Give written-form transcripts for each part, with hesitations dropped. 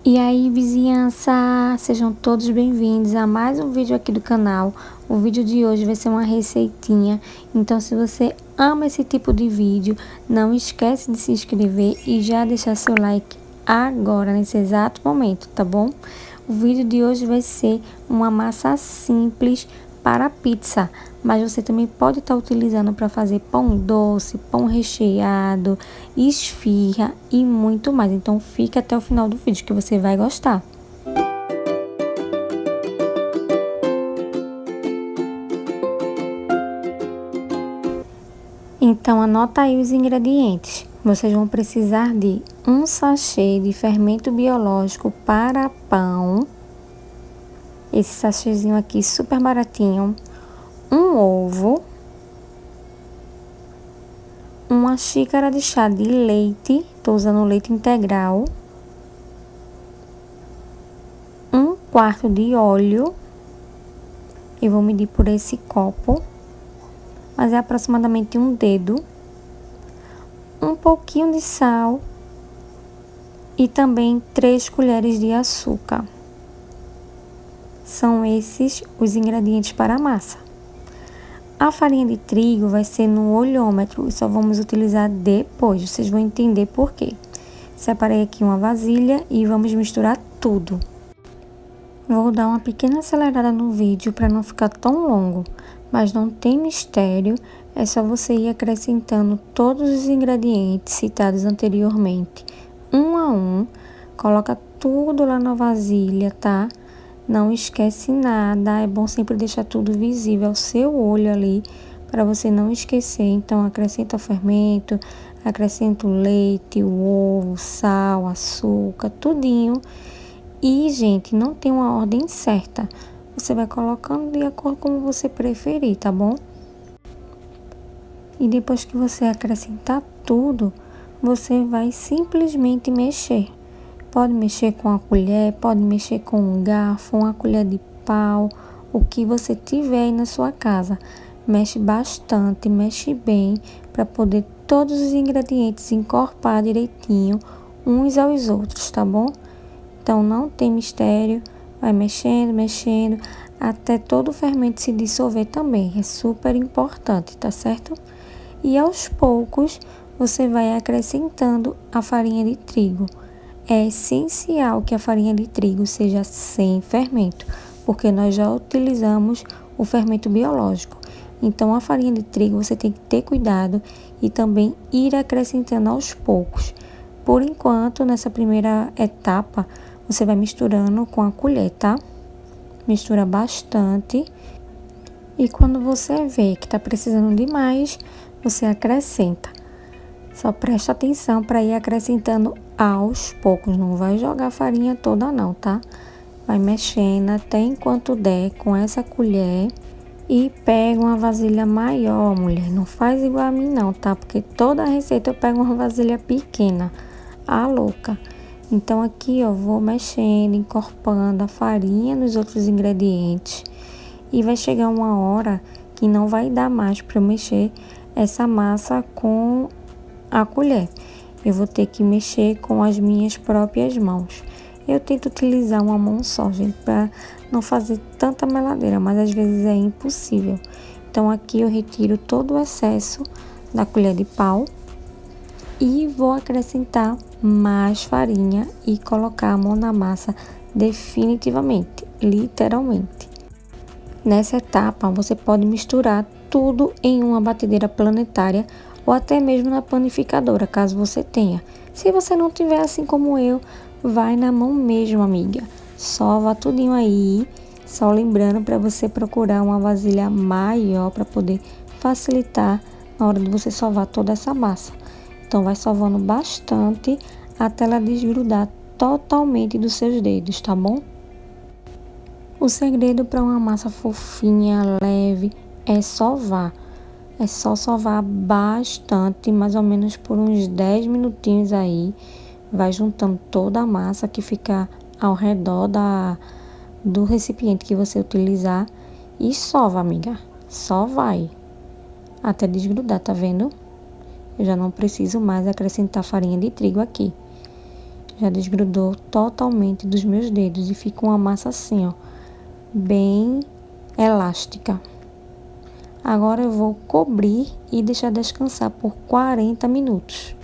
E aí, vizinhança, sejam todos bem-vindos a mais um vídeo aqui do canal. O vídeo de hoje vai ser uma receitinha, então se você ama esse tipo de vídeo, não esquece de se inscrever e já deixar seu like agora, nesse exato momento, tá bom? O vídeo de hoje vai ser uma massa simples para pizza, mas você também pode estar utilizando para fazer pão doce, pão recheado, esfirra e muito mais. Então fica até o final do vídeo que você vai gostar. Então anota aí os ingredientes. Vocês vão precisar de um sachê de fermento biológico para pão. Esse sachêzinho aqui super baratinho. Um ovo, uma xícara de chá de leite, tô usando leite integral, um quarto de óleo, eu vou medir por esse copo, mas é aproximadamente um dedo, um pouquinho de sal e também 3 colheres de açúcar. São esses os ingredientes para a massa. A farinha de trigo vai ser no olhômetro e só vamos utilizar depois, vocês vão entender por quê. Separei aqui uma vasilha e vamos misturar tudo. Vou dar uma pequena acelerada no vídeo para não ficar tão longo, mas não tem mistério, é só você ir acrescentando todos os ingredientes citados anteriormente, um a um, coloca tudo lá na vasilha, tá? Não esquece nada, é bom sempre deixar tudo visível ao seu olho ali, para você não esquecer. Então, acrescenta o fermento, acrescenta o leite, o ovo, sal, açúcar, tudinho. E, gente, não tem uma ordem certa. Você vai colocando de acordo com você preferir, tá bom? E depois que você acrescentar tudo, você vai simplesmente mexer. Pode mexer com a colher, pode mexer com um garfo, uma colher de pau, o que você tiver aí na sua casa. Mexe bastante, mexe bem, para poder todos os ingredientes encorpar direitinho uns aos outros, tá bom? Então, não tem mistério, vai mexendo, mexendo, até todo o fermento se dissolver também, é super importante, tá certo? E aos poucos, você vai acrescentando a farinha de trigo. É essencial que a farinha de trigo seja sem fermento, porque nós já utilizamos o fermento biológico. Então, a farinha de trigo você tem que ter cuidado e também ir acrescentando aos poucos. Por enquanto, nessa primeira etapa, você vai misturando com a colher, tá? Mistura bastante. E quando você vê que tá precisando de mais, você acrescenta. Só presta atenção para ir acrescentando aos poucos, não vai jogar a farinha toda não, tá? Vai mexendo até enquanto der com essa colher e pega uma vasilha maior, mulher. Não faz igual a mim não, tá? Porque toda receita eu pego uma vasilha pequena, a louca. Então aqui, ó, vou mexendo, encorpando a farinha nos outros ingredientes. E vai chegar uma hora que não vai dar mais para eu mexer essa massa com a colher. Eu vou ter que mexer com as minhas próprias mãos. Eu tento utilizar uma mão só, gente, para não fazer tanta meladeira, mas às vezes é impossível. Então aqui eu retiro todo o excesso da colher de pau e vou acrescentar mais farinha e colocar a mão na massa definitivamente, literalmente. Nessa etapa, você pode misturar tudo em uma batedeira planetária ou até mesmo na panificadora, caso você tenha. Se você não tiver, assim como eu, vai na mão mesmo, amiga. Sova tudinho aí, só lembrando para você procurar uma vasilha maior para poder facilitar na hora de você sovar toda essa massa. Então, vai sovando bastante até ela desgrudar totalmente dos seus dedos, tá bom? O segredo para uma massa fofinha, leve, é sovar. É só sovar bastante, mais ou menos por uns 10 minutinhos aí. Vai juntando toda a massa que fica ao redor do recipiente que você utilizar. E sova, amiga. Só vai. Até desgrudar, tá vendo? Eu já não preciso mais acrescentar farinha de trigo aqui. Já desgrudou totalmente dos meus dedos e fica uma massa assim, ó, bem elástica. Agora eu vou cobrir e deixar descansar por 40 minutos.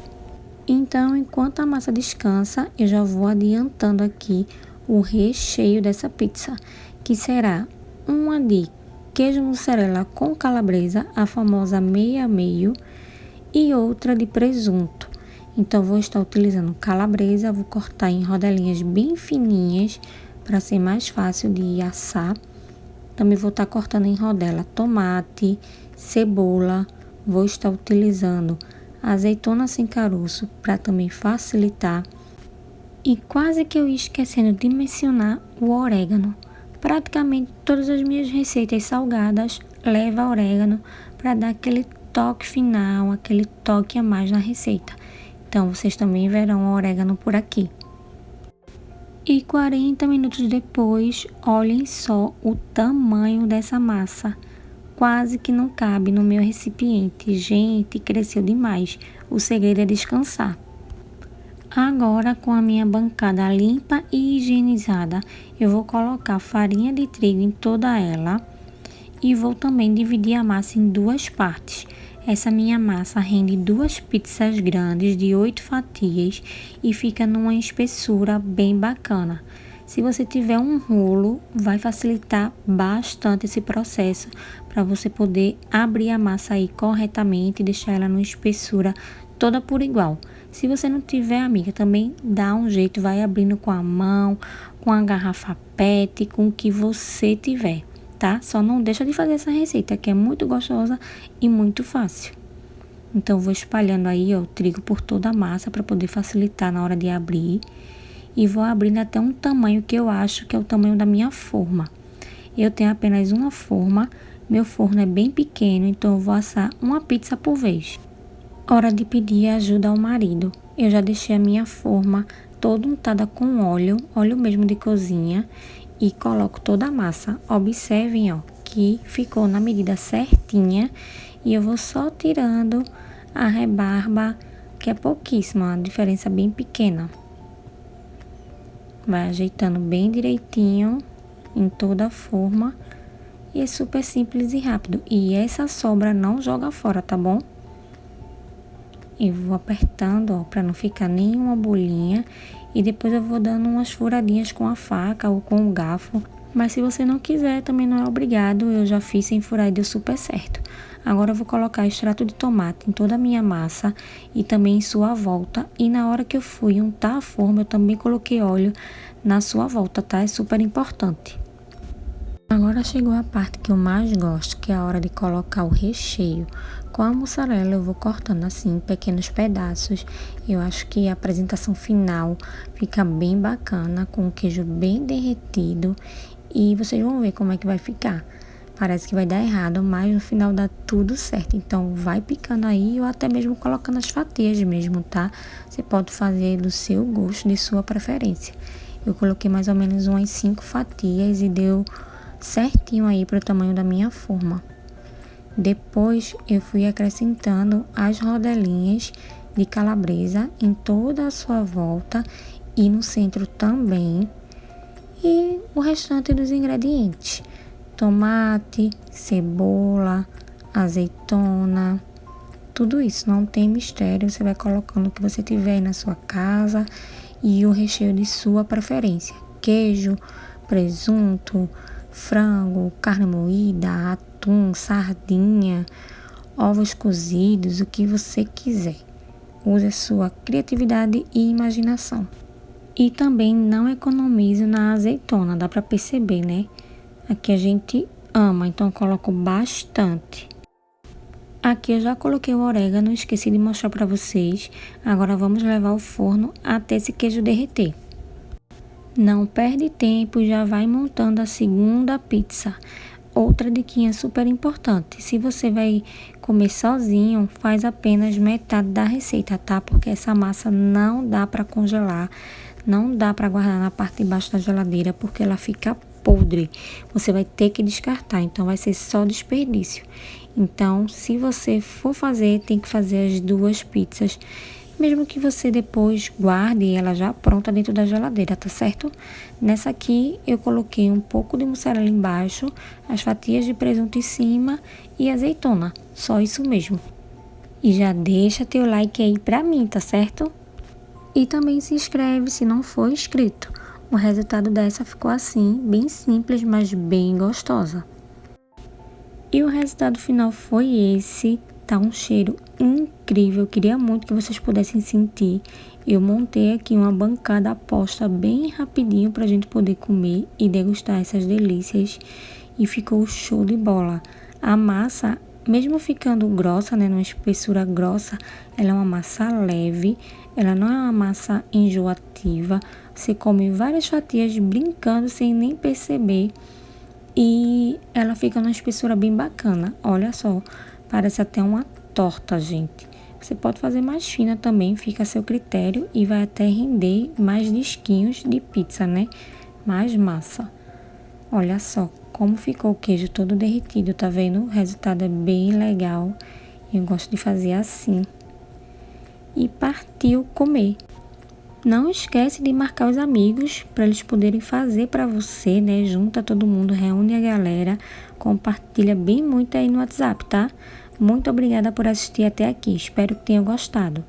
Então, enquanto a massa descansa, eu já vou adiantando aqui o recheio dessa pizza, que será uma de queijo mussarela com calabresa, a famosa meio a meio, e outra de presunto. Então, vou estar utilizando calabresa, vou cortar em rodelinhas bem fininhas, para ser mais fácil de assar. Também vou estar cortando em rodela tomate, cebola, vou estar utilizando azeitona sem caroço para também facilitar. E quase que eu ia esquecendo de mencionar o orégano. Praticamente todas as minhas receitas salgadas levam orégano para dar aquele toque final, aquele toque a mais na receita. Então vocês também verão o orégano por aqui. E 40 minutos depois, olhem só o tamanho dessa massa. Quase que não cabe no meu recipiente. Gente, cresceu demais. O segredo é descansar. Agora, com a minha bancada limpa e higienizada, eu vou colocar farinha de trigo em toda ela e vou também dividir a massa em duas partes. Essa minha massa rende 2 pizzas grandes de 8 fatias e fica numa espessura bem bacana. Se você tiver um rolo, vai facilitar bastante esse processo para você poder abrir a massa aí corretamente e deixar ela numa espessura toda por igual. Se você não tiver, amiga, também dá um jeito, vai abrindo com a mão, com a garrafa PET, com o que você tiver, tá? Só não deixa de fazer essa receita, que é muito gostosa e muito fácil. Então, vou espalhando aí, ó, o trigo por toda a massa para poder facilitar na hora de abrir. E vou abrindo até um tamanho que eu acho que é o tamanho da minha forma. Eu tenho apenas uma forma, meu forno é bem pequeno, então eu vou assar uma pizza por vez. Hora de pedir ajuda ao marido. Eu já deixei a minha forma toda untada com óleo mesmo de cozinha, e coloco toda a massa. Observem, ó, que ficou na medida certinha, e eu vou só tirando a rebarba, que é pouquíssima, a diferença bem pequena. Vai ajeitando bem direitinho em toda a forma, e é super simples e rápido. E essa sobra não joga fora, tá bom? E vou apertando, ó, para não ficar nenhuma bolinha. E depois eu vou dando umas furadinhas com a faca ou com o garfo. Mas se você não quiser, também não é obrigado. Eu já fiz sem furar e deu super certo. Agora eu vou colocar extrato de tomate em toda a minha massa e também em sua volta. E na hora que eu fui untar a forma, eu também coloquei óleo na sua volta, tá? É super importante. Agora chegou a parte que eu mais gosto, que é a hora de colocar o recheio. Com a mussarela eu vou cortando assim em pequenos pedaços. Eu acho que a apresentação final fica bem bacana, com o queijo bem derretido. E vocês vão ver como é que vai ficar. Parece que vai dar errado, mas no final dá tudo certo. Então vai picando aí ou até mesmo colocando as fatias mesmo, tá? Você pode fazer do seu gosto, de sua preferência. Eu coloquei mais ou menos umas 5 fatias e deu certinho aí para o tamanho da minha forma. Depois eu fui acrescentando as rodelinhas de calabresa em toda a sua volta e no centro também. E o restante dos ingredientes: tomate, cebola, azeitona, tudo isso, não tem mistério. Você vai colocando o que você tiver aí na sua casa e o recheio de sua preferência: queijo, presunto, frango, carne moída, atum, sardinha, ovos cozidos, o que você quiser. Use a sua criatividade e imaginação. E também não economize na azeitona, dá para perceber, né? Aqui a gente ama, então eu coloco bastante. Aqui eu já coloquei o orégano, esqueci de mostrar para vocês. Agora vamos levar ao forno até esse queijo derreter. Não perde tempo, já vai montando a segunda pizza. Outra diquinha super importante: se você vai comer sozinho, faz apenas metade da receita, tá? Porque essa massa não dá para congelar, não dá para guardar na parte de baixo da geladeira, porque ela fica podre. Você vai ter que descartar, então vai ser só desperdício. Então, se você for fazer, tem que fazer as duas pizzas mesmo que você depois guarde ela já pronta dentro da geladeira, tá certo? Nessa aqui eu coloquei um pouco de mussarela embaixo, as fatias de presunto em cima e azeitona, só isso mesmo. E já deixa teu like aí pra mim, tá certo? E também se inscreve se não for inscrito. O resultado dessa ficou assim, bem simples, mas bem gostosa. E o resultado final foi esse. Tá um cheiro incrível, eu queria muito que vocês pudessem sentir. Eu montei aqui uma bancada aposta bem rapidinho pra gente poder comer e degustar essas delícias. E ficou show de bola. A massa, mesmo ficando grossa, né, numa espessura grossa, ela é uma massa leve, ela não é uma massa enjoativa. Você come várias fatias brincando sem nem perceber. E ela fica numa espessura bem bacana. Olha só, parece até uma torta, gente. Você pode fazer mais fina também, fica a seu critério e vai até render mais disquinhos de pizza, né? Mais massa. Olha só como ficou o queijo todo derretido, tá vendo? O resultado é bem legal. Eu gosto de fazer assim. E partiu comer. Não esquece de marcar os amigos para eles poderem fazer para você, né? Junta todo mundo, reúne a galera, compartilha bem muito aí no WhatsApp, tá? Muito obrigada por assistir até aqui. Espero que tenham gostado.